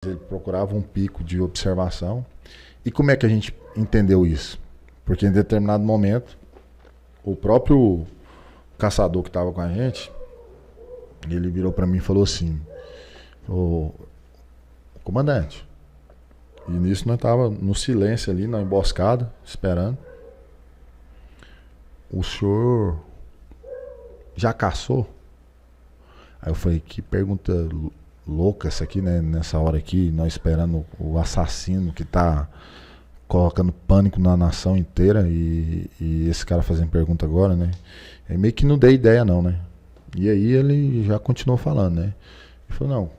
Ele procurava um pico de observação. E como é que a gente entendeu isso? Porque em determinado momento, o próprio caçador que estava com a gente, ele virou para mim e falou assim: "Ô, comandante", e nisso nós tava no silêncio ali, na emboscada, esperando. "O senhor já caçou?" Aí eu falei: "Que pergunta louca essa aqui, né? Nessa hora aqui, nós esperando o assassino que tá colocando pânico na nação inteira e esse cara fazendo pergunta agora, né?" Aí meio que não dei ideia não, né? E aí ele já continuou falando, né? Ele falou: "Não,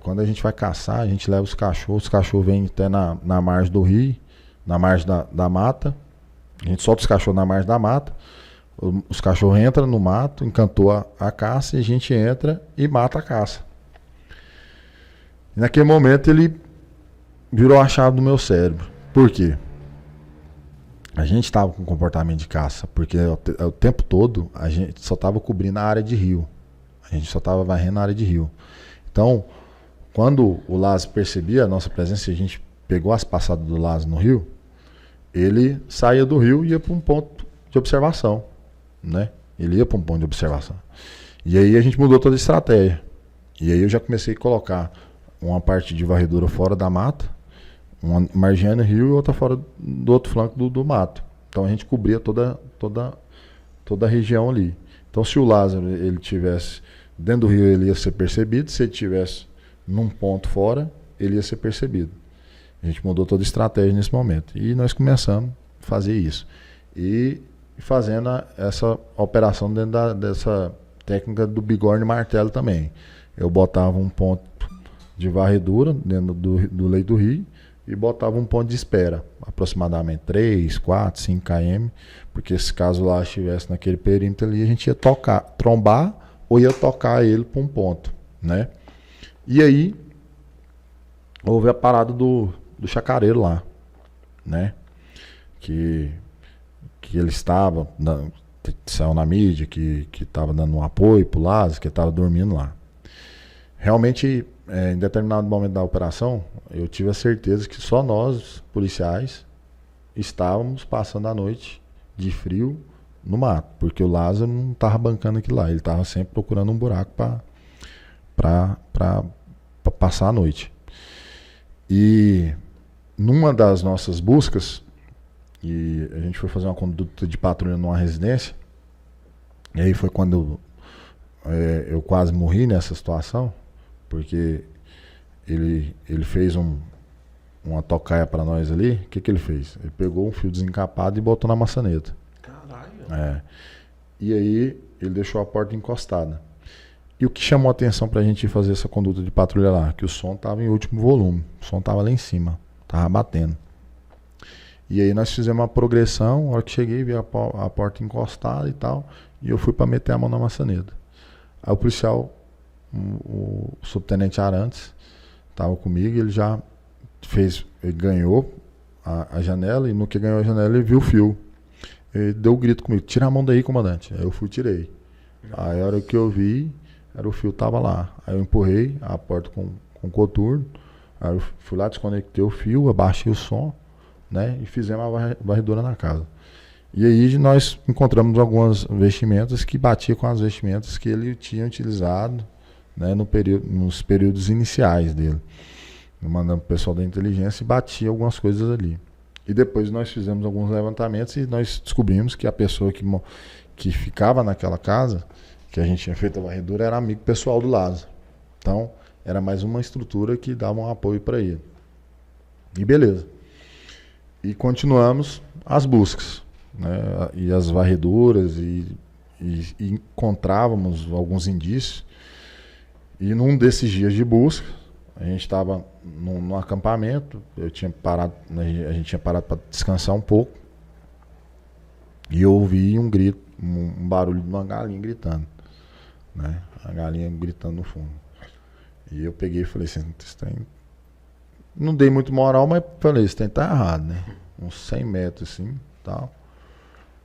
quando a gente vai caçar, a gente leva os cachorros vêm até na margem do rio, na margem da mata, a gente solta os cachorros na margem da mata, os cachorros entram no mato, encantou a caça, e a gente entra e mata a caça." E naquele momento ele virou a chave do meu cérebro. Por quê? A gente estava com comportamento de caça, porque o tempo todo a gente só estava cobrindo a área de rio. A gente só estava varrendo a área de rio. Então, quando o Lázaro percebia a nossa presença e a gente pegou as passadas do Lázaro no rio, ele saía do rio e ia para um ponto de observação, né? Ele ia para um ponto de observação. E aí a gente mudou toda a estratégia. E aí eu já comecei a colocar uma parte de varredura fora da mata, uma margeando o rio e outra fora do outro flanco do mato. Então a gente cobria toda a região ali. Então se o Lázaro ele tivesse dentro do rio, ele ia ser percebido. Se ele tivesse num ponto fora, ele ia ser percebido. A gente mudou toda a estratégia nesse momento. E nós começamos a fazer isso. E fazendo essa operação dentro dessa técnica do bigorna e martelo também. Eu botava um ponto de varredura dentro do leito do rio e botava um ponto de espera, aproximadamente 3, 4, 5 km, porque se caso lá estivesse naquele perímetro ali, a gente ia trombar ou ia tocar ele para um ponto, né? E aí houve a parada do chacareiro lá, né? Que ele estava, saiu na mídia, que estava dando um apoio pro Lázaro, que estava dormindo lá. Realmente, em determinado momento da operação, eu tive a certeza que só nós, policiais, estávamos passando a noite de frio no mato, porque o Lázaro não estava bancando aquilo lá, ele estava sempre procurando um buraco para passar a noite. E numa das nossas buscas, e a gente foi fazer uma conduta de patrulha numa residência, e aí foi quando eu quase morri nessa situação, porque ele fez uma tocaia para nós ali. O que ele fez? Ele pegou um fio desencapado e botou na maçaneta. Caralho. E aí ele deixou a porta encostada. E o que chamou a atenção pra gente fazer essa conduta de patrulha lá? Que o som tava em último volume. O som tava lá em cima. Tava batendo. E aí nós fizemos uma progressão. A hora que cheguei, vi a porta encostada e tal. E eu fui para meter a mão na maçaneta. Aí o policial, o subtenente Arantes, estava comigo. Ele já ele ganhou a janela. E no que ganhou a janela, ele viu o fio. Ele deu um grito comigo: "Tira a mão daí, comandante." Aí eu fui, tirei. Aí a hora que eu vi, o fio tava lá. Aí eu empurrei a porta com coturno. Aí eu fui lá, desconectei o fio, abaixei o som, né? E fizemos a varredura na casa. E aí nós encontramos algumas vestimentas que batiam com as vestimentas que ele tinha utilizado, né, nos períodos iniciais dele. Mandamos o pessoal da inteligência e batia algumas coisas ali. E depois nós fizemos alguns levantamentos e nós descobrimos que a pessoa que ficava naquela casa, que a gente tinha feito a varredura, era amigo pessoal do Lázaro. Então, era mais uma estrutura que dava um apoio para ele. E beleza. E continuamos as buscas, né? E as varreduras, e encontrávamos alguns indícios. E num desses dias de busca, a gente estava num acampamento, a gente tinha parado para descansar um pouco, e eu ouvi um grito, um barulho de uma galinha gritando, né? A galinha gritando no fundo. E eu peguei e falei assim: não dei muito moral, mas falei: "Isso tem que estar errado, né?" Uns 100 metros assim, tal.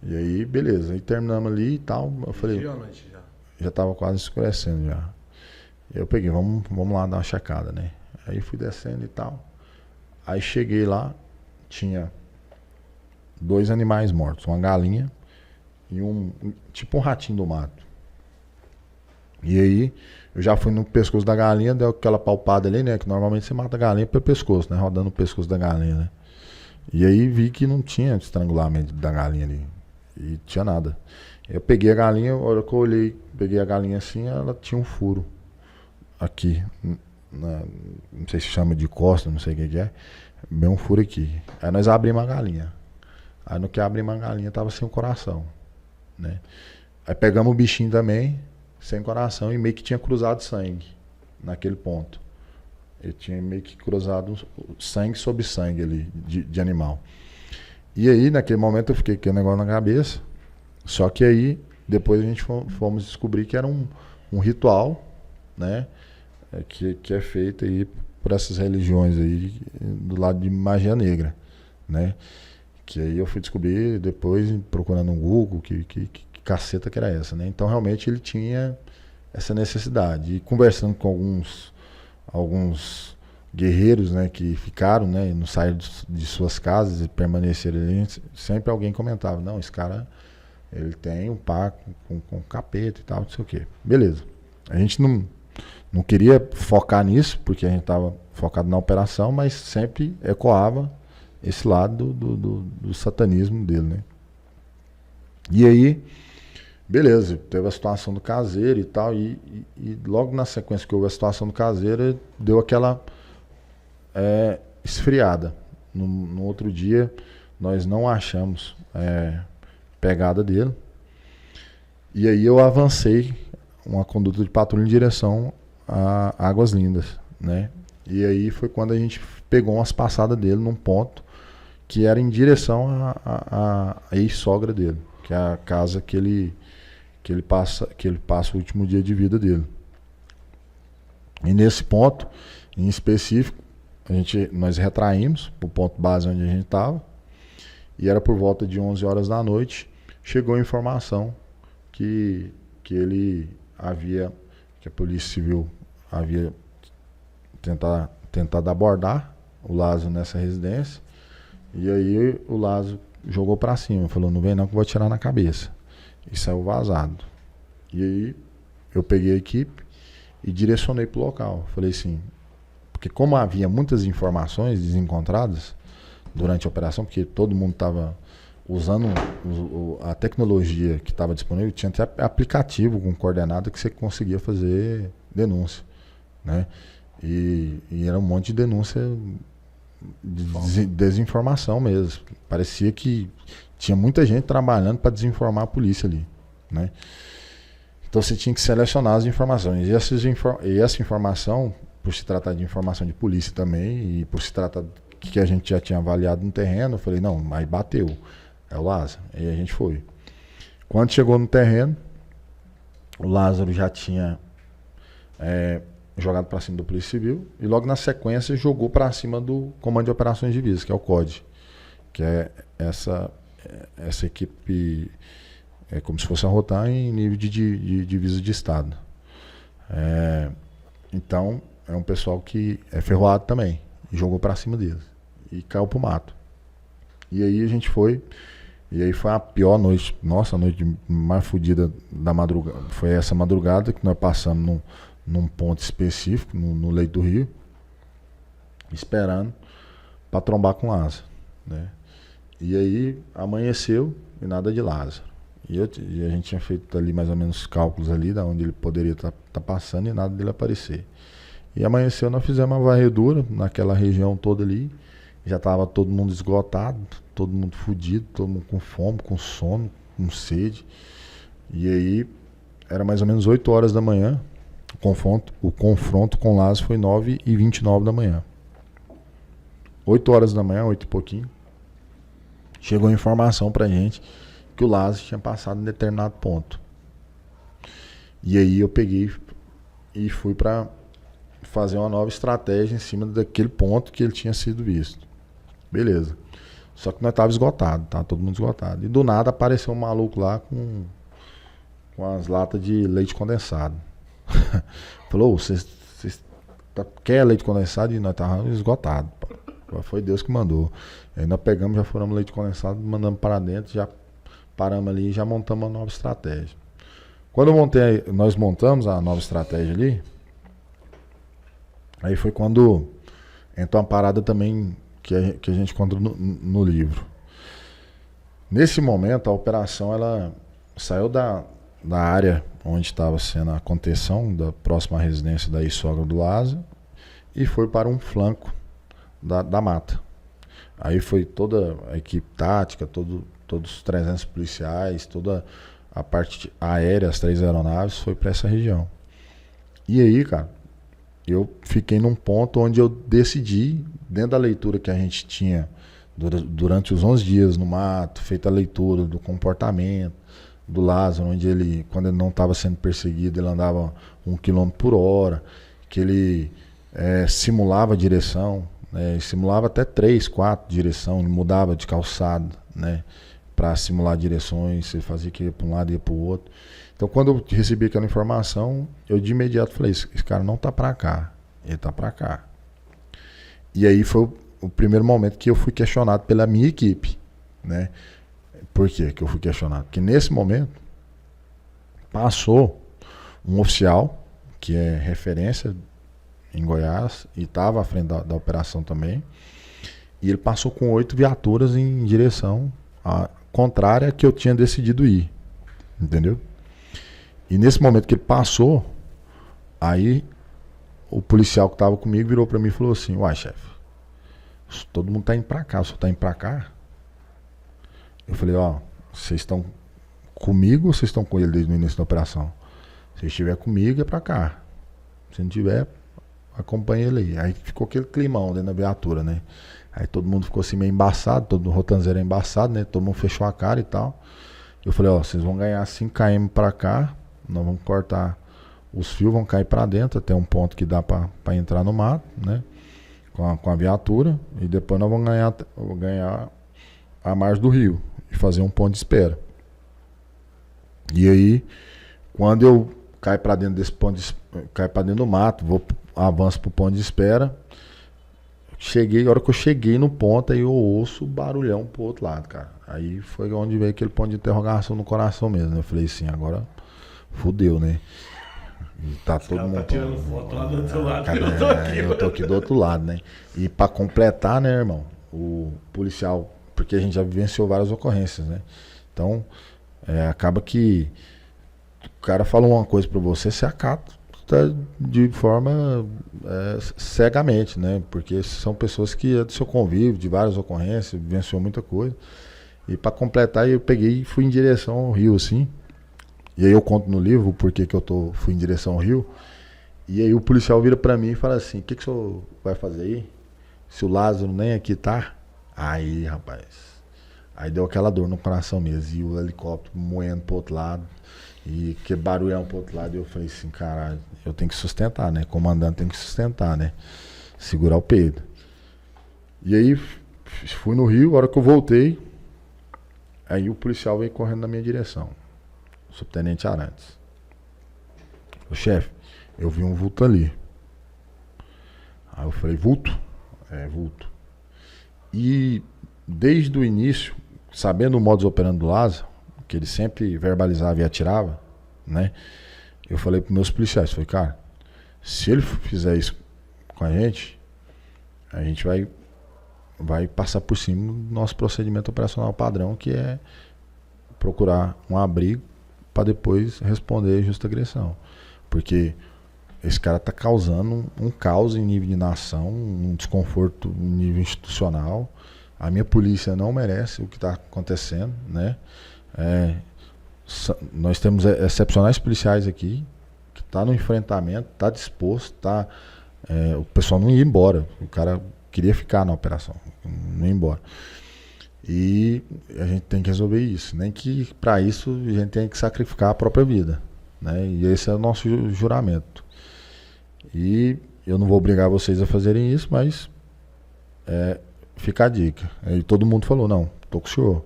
E aí, beleza. Aí terminamos ali e tal. Eu falei: já estava quase escurecendo já. Eu peguei: vamos lá dar uma checada, né? Aí fui descendo e tal. Aí cheguei lá, tinha 2 animais mortos, uma galinha e tipo um ratinho do mato. E aí eu já fui no pescoço da galinha, deu aquela palpada ali, né? Que normalmente você mata a galinha pelo pescoço, né? Rodando o pescoço da galinha, né? E aí vi que não tinha estrangulamento da galinha ali. E tinha nada. Eu peguei a galinha, a hora que eu olhei, peguei a galinha assim, ela tinha um furo aqui. Não sei se chama de costa, não sei o que é. Bem um furo aqui. Aí nós abrimos a galinha. Aí no que abrimos a galinha tava sem o coração, né? Aí pegamos o bichinho também, sem coração, e meio que tinha cruzado sangue naquele ponto. Ele tinha meio que cruzado sangue sobre sangue ali, de animal. E aí, naquele momento, eu fiquei com aquele negócio na cabeça. Só que aí, depois a gente fomos descobrir que era um ritual, né? Que é feito aí por essas religiões aí, do lado de magia negra, né? Que aí eu fui descobrir depois, procurando no Google, que caceta que era essa, né? Então, realmente, ele tinha essa necessidade. E conversando com alguns guerreiros, né, que ficaram, né, e não saíram de suas casas e permaneceram ali, sempre alguém comentava, não, esse cara, ele tem um pacto com capeta e tal, não sei o quê. Beleza. A gente não queria focar nisso, porque a gente estava focado na operação, mas sempre ecoava esse lado do satanismo dele, né. E aí, beleza, teve a situação do caseiro e tal, e logo na sequência que houve a situação do caseiro, deu aquela esfriada. No outro dia, nós não achamos pegada dele. E aí eu avancei uma conduta de patrulha em direção a Águas Lindas, né? E aí foi quando a gente pegou umas passadas dele num ponto que era em direção à ex-sogra dele, que é a casa que ele passa o último dia de vida dele. E nesse ponto, em específico, nós retraímos para o ponto base onde a gente estava, e era por volta de 11 horas da noite, chegou a informação que a Polícia Civil havia tentado abordar o Lázaro nessa residência, e aí o Lázaro jogou para cima, falou, não vem não que eu vou atirar na cabeça. E saiu vazado. E aí eu peguei a equipe e direcionei para o local. Falei assim, porque como havia muitas informações desencontradas durante a operação, porque todo mundo estava usando a tecnologia que estava disponível, tinha até aplicativo com coordenada que você conseguia fazer denúncia, né? E era um monte de denúncia de desinformação mesmo. Parecia que tinha muita gente trabalhando para desinformar a polícia ali, né? Então você tinha que selecionar as informações. E essa informação, por se tratar de informação de polícia também, e por se tratar que a gente já tinha avaliado no terreno, eu falei, não, aí bateu. É o Lázaro. Aí a gente foi. Quando chegou no terreno, o Lázaro já tinha jogado para cima do Polícia Civil e logo na sequência jogou para cima do Comando de Operações de Divisa, que é o COD, que é essa equipe, como se fosse a Rotan em nível de divisa de estado. Então é um pessoal que é ferroado também, e jogou para cima deles e caiu pro mato. E aí a gente foi, e aí foi a pior noite, nossa, a noite mais fodida da madrugada. Foi essa madrugada que nós passamos num ponto específico, no leito do rio, esperando para trombar com Lázaro, né? E aí amanheceu e nada de Lázaro. E a gente tinha feito ali mais ou menos cálculos ali de onde ele poderia estar passando e nada dele aparecer. E amanheceu, nós fizemos uma varredura naquela região toda ali. Já estava todo mundo esgotado, todo mundo fudido, todo mundo com fome, com sono, com sede. E aí era mais ou menos 8 horas da manhã. O confronto com Lázaro foi 9h29 da manhã. 8 horas da manhã, 8 e pouquinho, chegou a informação pra gente que o Lázaro tinha passado em determinado ponto. E aí eu peguei e fui para fazer uma nova estratégia em cima daquele ponto que ele tinha sido visto. Beleza. Só que nós tava esgotado, tá? Todo mundo esgotado. E do nada apareceu um maluco lá com as latas de leite condensado. Falou, vocês quer leite condensado? E nós estávamos esgotados. Foi Deus que mandou. Aí nós pegamos, já furamos leite condensado, mandamos para dentro, já paramos ali e já montamos uma nova estratégia. Quando nós montamos a nova estratégia ali, aí foi quando entrou uma parada também que a gente conta no livro. Nesse momento, a operação ela saiu da área onde estava sendo a contenção da próxima residência da ex-sogra do Lázaro e foi para um flanco da mata. Aí foi toda a equipe tática, todos os 300 policiais, toda a parte aérea, as 3 aeronaves, foi para essa região. E aí, cara, eu fiquei num ponto onde eu decidi, dentro da leitura que a gente tinha durante os 11 dias no mato, feita a leitura do comportamento do Lázaro, onde ele, quando ele não estava sendo perseguido, ele andava 1 km por hora, que ele simulava a direção, né, simulava até 3, 4 direção, ele mudava de calçada, né, para simular direções, ele fazia que ia para um lado e ia para o outro. Então, quando eu recebi aquela informação, eu de imediato falei, esse cara não tá para cá, ele tá para cá. E aí foi o primeiro momento que eu fui questionado pela minha equipe, né? Por quê que eu fui questionado? Porque nesse momento passou um oficial que é referência em Goiás e estava à frente da operação também, e ele passou com 8 viaturas em direção contrária que eu tinha decidido ir, entendeu? E nesse momento que ele passou, aí o policial que estava comigo virou para mim e falou assim, uai, chefe, todo mundo tá indo para cá, só tá indo para cá? Eu falei, ó, vocês estão comigo ou vocês estão com ele desde o início da operação? Se estiver comigo é para cá, se não tiver, acompanha ele aí. Aí ficou aquele climão dentro da viatura, né? Aí todo mundo ficou assim meio embaçado, todo o rotanzeiro é embaçado, né? Todo mundo fechou a cara e tal. Eu falei, ó, vocês vão ganhar 5 km para cá, nós vamos cortar os fios, vão cair para dentro até um ponto que dá para entrar no mato, né? Com a viatura, e depois nós vamos ganhar a margem do rio e fazer um ponto de espera. E aí, quando eu caio para dentro desse ponto, caio para dentro do mato, avanço pro ponto de espera, a hora que eu cheguei no ponto, aí eu ouço o barulhão pro outro lado, cara. Aí foi onde veio aquele ponto de interrogação no coração mesmo, né? Eu falei assim, agora fudeu, né? E tá todo mundo. Tá tirando foto lá do outro lado, cara, eu tô aqui do outro lado, né? E pra completar, né, irmão? O policial, porque a gente já vivenciou várias ocorrências, né? Então, acaba que o cara falou uma coisa pra você acata de forma cegamente, né? Porque são pessoas que é do seu convívio, de várias ocorrências, vivenciou muita coisa. E pra completar, eu peguei e fui em direção ao rio, assim. E aí eu conto no livro o porquê que fui em direção ao rio. E aí o policial vira pra mim e fala assim, o que o senhor vai fazer aí? Se o Lázaro nem aqui tá? Aí, rapaz, aí deu aquela dor no coração mesmo. E o helicóptero moendo pro outro lado. E que barulhão pro outro lado. E eu falei assim, caralho, eu tenho que sustentar, né? Comandante tem que sustentar, né? Segurar o peito. E aí fui no rio, a hora que eu voltei, aí o policial veio correndo na minha direção. O subtenente Arantes. O chefe, eu vi um vulto ali. Aí eu falei, vulto? É, vulto. E desde o início, sabendo o modus operandi do Lázaro, que ele sempre verbalizava e atirava, né? Eu falei para meus policiais, falei, cara, se ele fizer isso com a gente vai passar por cima do nosso procedimento operacional padrão, que é procurar um abrigo para depois responder justa agressão. Porque esse cara está causando um caos em nível de nação, um desconforto em nível institucional. A minha polícia não merece o que está acontecendo, né? Nós temos excepcionais policiais aqui, que tá no enfrentamento, tá disposto, o pessoal não ia embora, o cara queria ficar na operação, não ia embora. E a gente tem que resolver isso, nem que para isso a gente tem que sacrificar a própria vida, né? E esse é o nosso juramento. E eu não vou obrigar vocês a fazerem isso, mas fica a dica. Aí todo mundo falou, não, tô com o senhor.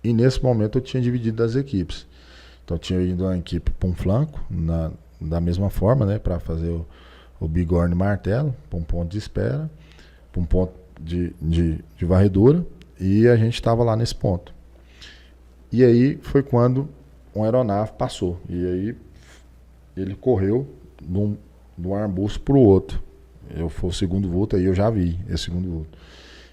E nesse momento eu tinha dividido as equipes. Então eu tinha ido uma equipe para um flanco, da mesma forma, né, para fazer o o bigorna e martelo, para um ponto de espera, para um ponto de varredura, e a gente estava lá nesse ponto. E aí foi quando uma aeronave passou, e aí ele correu de um arbusto para o outro. Eu fui o segundo vulto, aí eu já vi esse segundo vulto.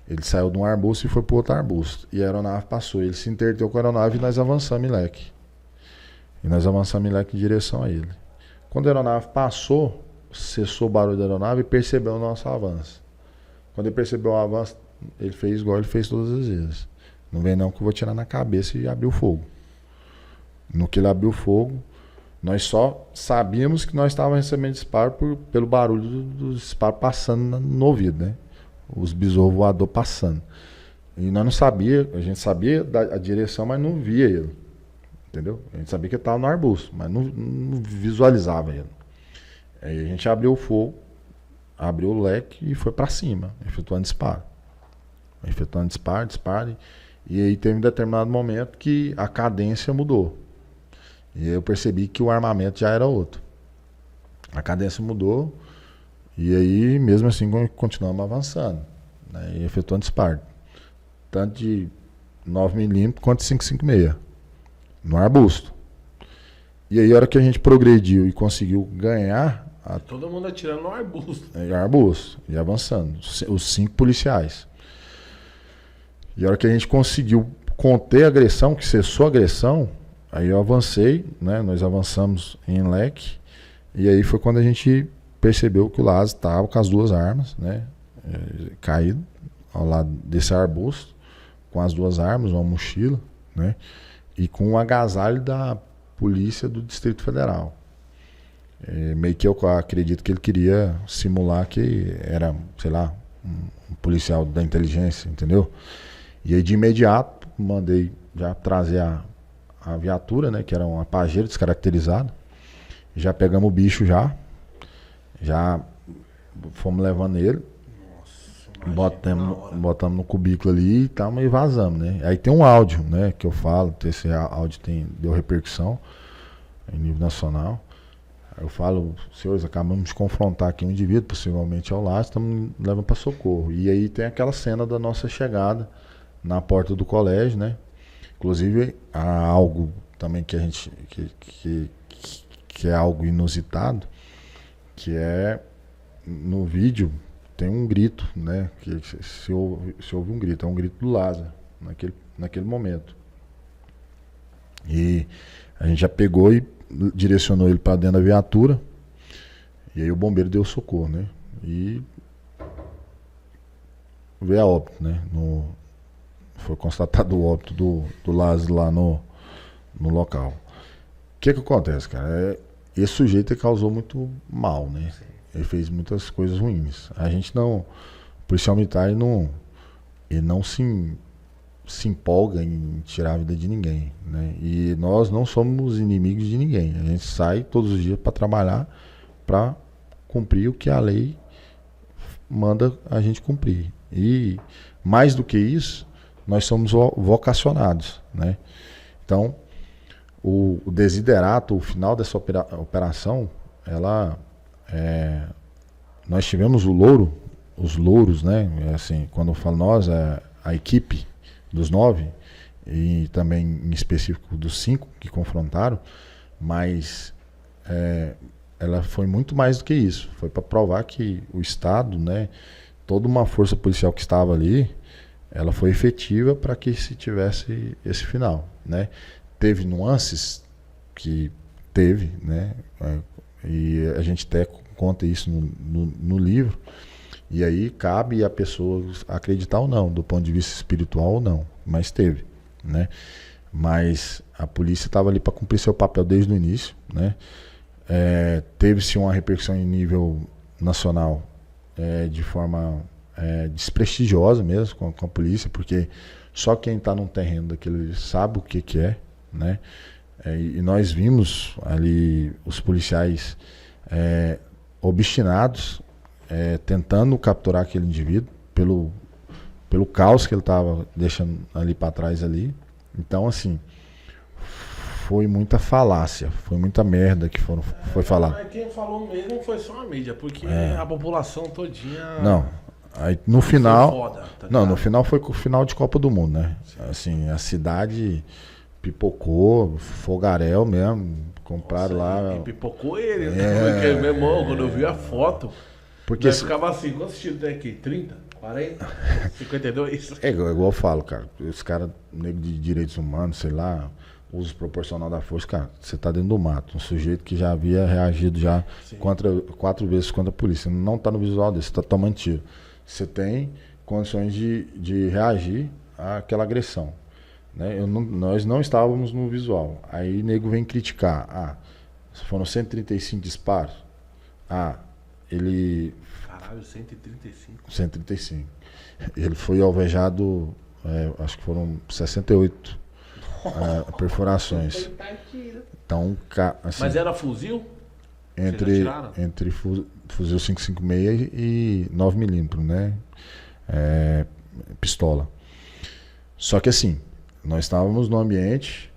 Ele saiu de um arbusto e foi para o outro arbusto. E a aeronave passou. Ele se interteu com a aeronave e nós avançamos em leque. Em direção a ele. Quando a aeronave passou, cessou o barulho da aeronave e percebeu o nosso avanço. Quando ele percebeu o avanço, ele fez igual ele fez todas as vezes. Não vem não que eu vou tirar na cabeça e abrir o fogo. No que ele abriu o fogo, nós só sabíamos que nós estávamos recebendo disparo pelo barulho do disparo passando no ouvido, né? Os besouros voadores passando. E nós não sabia, a gente sabia a direção, mas não via ele. Entendeu? A gente sabia que ele estava no arbusto, mas não visualizava ele. Aí a gente abriu o fogo, abriu o leque e foi para cima, efetuando disparo. Disparo. E aí teve um determinado momento que a cadência mudou. E aí eu percebi que o armamento já era outro. A cadência mudou e aí mesmo assim continuamos avançando, né, e efetuando disparo. Tanto de 9mm quanto de 5,56 no arbusto. E aí a hora que a gente progrediu e conseguiu ganhar... Todo mundo atirando no arbusto. Arbusto, e avançando. Os 5 policiais. E a hora que a gente conseguiu conter a agressão, que cessou a agressão, aí eu avancei, né? Nós avançamos em leque, e aí foi quando a gente percebeu que o Lázaro estava com as 2 armas, né? Caído ao lado desse arbusto, com as 2 armas, uma mochila, né? E com um agasalho da polícia do Distrito Federal. Meio que eu acredito que ele queria simular que era, sei lá, um policial da inteligência, entendeu? E aí de imediato mandei já trazer a viatura, né, que era uma pajeira descaracterizada. Já pegamos o bicho já fomos levando ele. Botamos no cubículo ali e vazamos, né? Aí tem um áudio, né, que eu falo, esse áudio deu repercussão em nível nacional. Aí eu falo, senhores, acabamos de confrontar aqui um indivíduo, possivelmente ao lado, estamos levando para socorro. E aí tem aquela cena da nossa chegada na porta do colégio, né? Inclusive há algo também que a gente que é algo inusitado, que é no vídeo tem um grito, né? Que se ouve um grito, é um grito do Lázaro naquele momento. E a gente já pegou e direcionou ele para dentro da viatura. E aí o bombeiro deu socorro, né? E veio a óbito, né? Foi constatado o óbito do Lázaro lá no local. O que acontece, cara? Esse sujeito causou muito mal, né? Sim. Ele fez muitas coisas ruins. O policial militar ele não se empolga em tirar a vida de ninguém, né? E nós não somos inimigos de ninguém. A gente sai todos os dias para trabalhar, para cumprir o que a lei manda a gente cumprir. E mais do que isso, nós somos vocacionados, né? Então, o desiderato, o final dessa operação, nós tivemos os louros, né? Assim, quando eu falo nós, a equipe dos 9 e também em específico dos 5 que confrontaram, mas ela foi muito mais do que isso. Foi para provar que o Estado, né, toda uma força policial que estava ali, ela foi efetiva para que se tivesse esse final, né? Teve nuances que teve, né? E a gente até conta isso no livro. E aí cabe a pessoa acreditar ou não, do ponto de vista espiritual ou não, mas teve, né? Mas a polícia estava ali para cumprir seu papel desde o início, né? Teve-se uma repercussão em nível nacional de forma desprestigiosa mesmo com a polícia, porque só quem está num terreno daquele sabe o que é, né? E nós vimos ali os policiais obstinados, tentando capturar aquele indivíduo pelo caos que ele estava deixando ali para trás ali. Então, assim, foi muita falácia, foi muita merda que foi falado. Mas quem falou mesmo foi só a mídia, porque a população todinha. Não, aí no final, foda, tá não, no ligado? final foi com o final de Copa do Mundo, né? Assim, a cidade pipocou, fogaréu mesmo, compraram lá. E pipocou ele, porque, meu irmão, quando eu vi a foto, Porque nós ficava assim, quantos tiros tem aqui? 30? 40? 52? é igual eu falo, cara, os caras, nego de direitos humanos, sei lá, uso proporcional da força, cara, você tá dentro do mato, um sujeito que já havia reagido já contra, 4 vezes contra a polícia, não tá no visual desse, você tá tomando tiro. Você tem condições de reagir àquela agressão, né? Nós não estávamos no visual. Aí nego vem criticar, foram 135 disparos, ele... Caralho, 135. 135. Ele foi alvejado, acho que foram 68 perfurações. Então, assim, Mas era fuzil? entre, já tiraram? entre fuzil 5,56 e 9mm, né? Pistola. Só que assim, nós estávamos num ambiente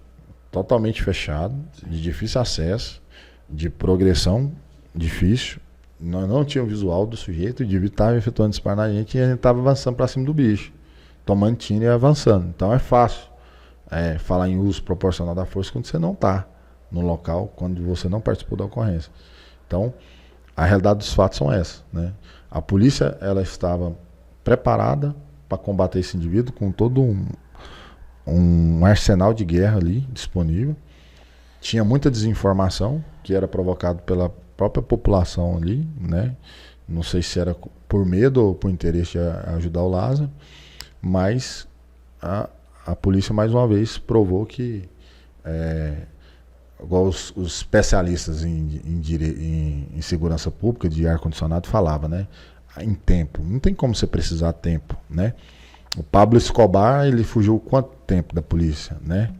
totalmente fechado, de difícil acesso, de progressão difícil. Nós não tínhamos visual do sujeito, o indivíduo estava efetuando disparo na gente e a gente estava avançando para cima do bicho, tomando tiro e avançando. Então é fácil falar em uso proporcional da força quando você não está no local, quando você não participou da ocorrência. Então, a realidade dos fatos são essas, né? A polícia, ela estava preparada para combater esse indivíduo com todo um arsenal de guerra ali disponível. Tinha muita desinformação que era provocado pela própria população ali, né? Não sei se era por medo ou por interesse de ajudar o Lázaro, mas a polícia mais uma vez provou que, igual os especialistas em segurança pública de ar-condicionado falavam, né? Em tempo, não tem como você precisar tempo, né? O Pablo Escobar, ele fugiu quanto tempo da polícia, né?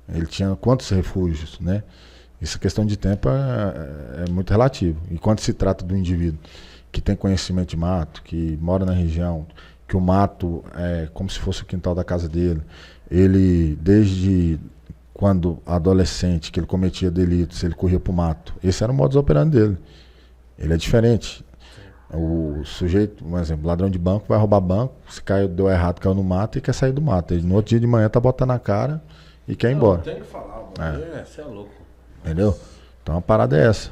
Ele tinha quantos refúgios, né? Essa questão de tempo é muito relativo. E quando se trata do indivíduo que tem conhecimento de mato, que mora na região, que o mato é como se fosse o quintal da casa dele, ele, desde quando adolescente, que ele cometia delitos, ele corria pro mato. Esse era o modus operandi dele. Ele é diferente. O sujeito, por exemplo, ladrão de banco, vai roubar banco, se deu errado, caiu no mato e quer sair do mato. Ele, no outro dia de manhã tá botando a cara e quer ir embora. Tem que falar, mano. Você é louco. Entendeu? Então a parada é essa.